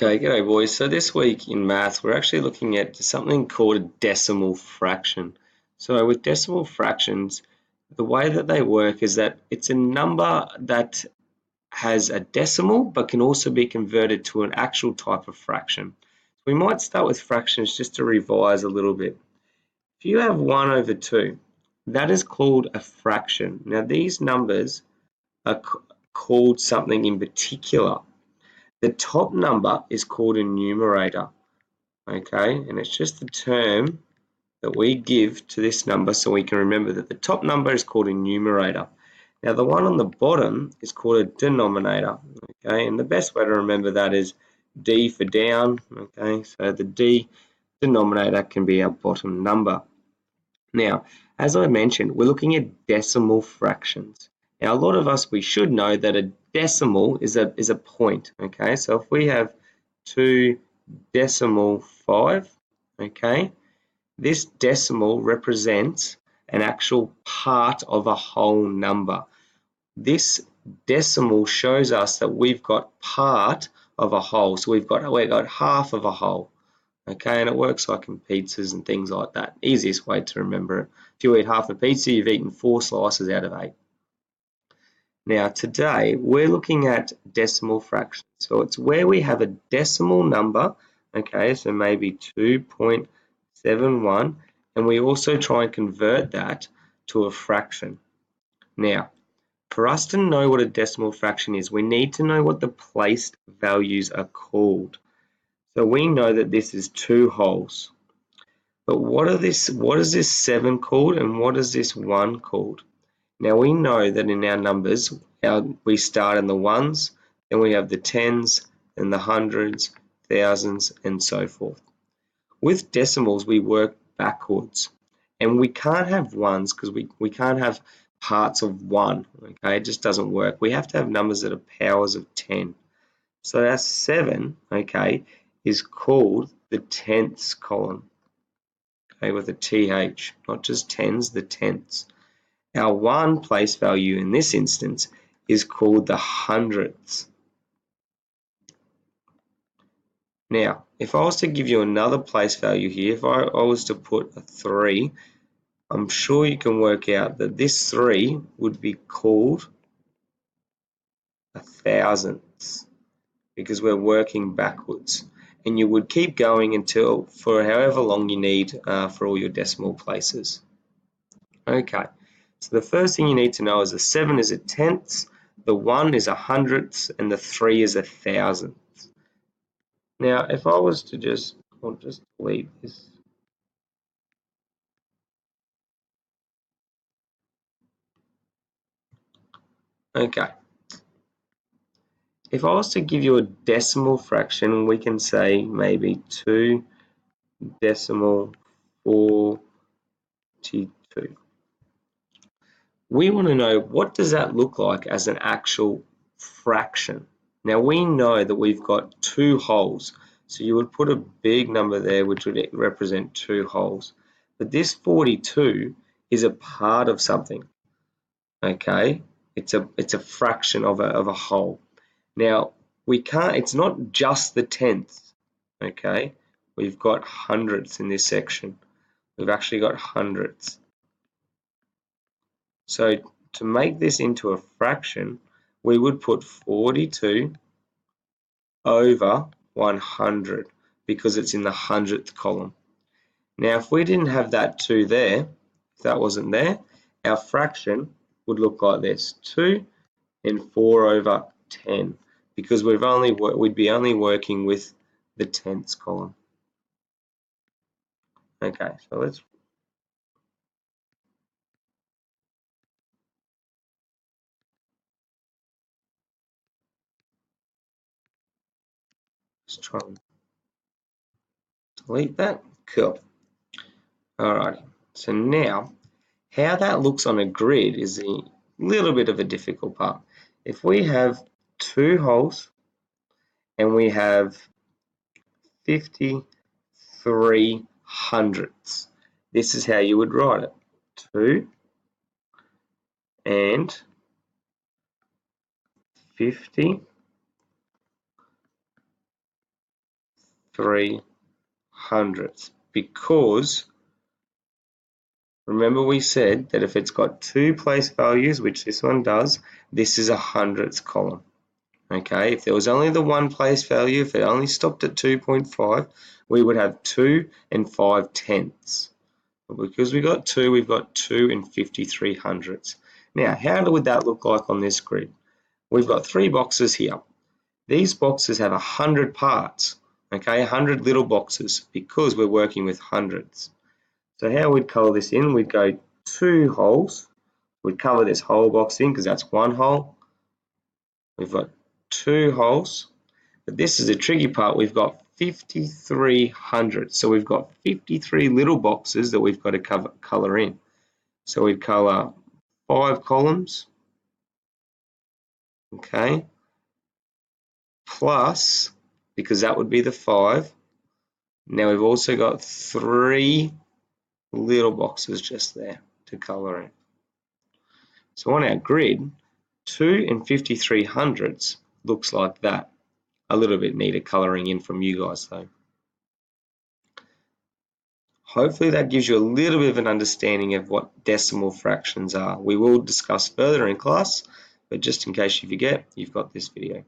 Okay, g'day boys. So this week in maths, we're actually looking at something called a decimal fraction. So with decimal fractions, the way that they work is that it's a number that has a decimal but can also be converted to an actual type of fraction. We might start with fractions just to revise a little bit. If you have 1 over 2, that is called a fraction. Now these numbers are called something in particular. The top number is called a numerator, okay? And it's just the term that we give to this number so we can remember that the top number is called a numerator. Now the one on the bottom is called a denominator, okay? And the best way to remember that is D for down, okay? So the D denominator can be our bottom number. Now, as I mentioned, we're looking at decimal fractions. Now, a lot of us, we should know that a decimal is a point, okay? So if we have 2.5, okay, this decimal represents an actual part of a whole number. This decimal shows us that we've got part of a whole, so we've got half of a whole. Okay, and it works like in pizzas and things like that. Easiest way to remember it. If you eat half a pizza, you've eaten 4 slices out of 8. Now today, we're looking at decimal fractions. So it's where we have a decimal number, okay, so maybe 2.71, and we also try and convert that to a fraction. Now, for us to know what a decimal fraction is, we need to know what the placed values are called. So we know that this is 2 wholes. But what is this 7 called and what is this 1 called? Now we know that in our numbers, we start in the ones, then we have the tens, and the hundreds, thousands, and so forth. With decimals, we work backwards. And we can't have ones because we can't have parts of 1, okay? It just doesn't work. We have to have numbers that are powers of 10. So our 7, okay, is called the tenths column. Okay, with a TH, not just tens, the tenths. Our 1 place value in this instance is called the hundredths. Now, if I was to give you another place value here, if I was to put a 3, I'm sure you can work out that this 3 would be called a thousandths because we're working backwards. And you would keep going until for however long you need for all your decimal places. Okay, so the first thing you need to know is the 7 is a tenths, the 1 is a hundredths, and the 3 is a thousandths. Now, if I was to I'll just delete this. Okay. If I was to give you a decimal fraction, we can say maybe 2.42. We want to know what does that look like as an actual fraction. Now we know that we've got 2 wholes, so you would put a big number there which would represent 2 wholes. But this 42 is a part of something. Okay, it's a fraction of a whole. Now we can't. It's not just the tenths. Okay, we've got hundredths in this section. We've actually got hundredths. So to make this into a fraction, we would put 42 over 100 because it's in the hundredth column. Now, if we didn't have that 2 there, if that wasn't there, our fraction would look like this: 2 and 4 over 10 because we'd be only working with the tenths column. Okay, so let's try and delete that. Cool. Alrighty. So now, how that looks on a grid is a little bit of a difficult part. If we have 2 wholes and we have 53 hundredths, this is how you would write it: 2 and 50 53 hundredths, because remember we said that if it's got two place values, which this one does, this is a hundredths column. Okay, if there was only the one place value, if it only stopped at 2.5, we would have 2 and 5 tenths. But because we got 2, we've got 2 and 53 hundredths. Now, how would that look like on this grid? We've got 3 boxes here. These boxes have 100 parts, okay, 100 little boxes, because we're working with hundredths. So how we'd colour this in, we'd go 2 holes. We'd cover this whole box in because that's one hole. We've got 2 holes, but this is the tricky part. We've got 53 hundredths, so we've got 53 little boxes that we've got to colour in. So we'd colour 5 columns, okay, plus, because that would be the 5. Now we've also got 3 little boxes just there to colour in. So on our grid, 2 and 53 hundredths looks like that. A little bit needed colouring in from you guys though. Hopefully that gives you a little bit of an understanding of what decimal fractions are. We will discuss further in class, but just in case you forget, you've got this video.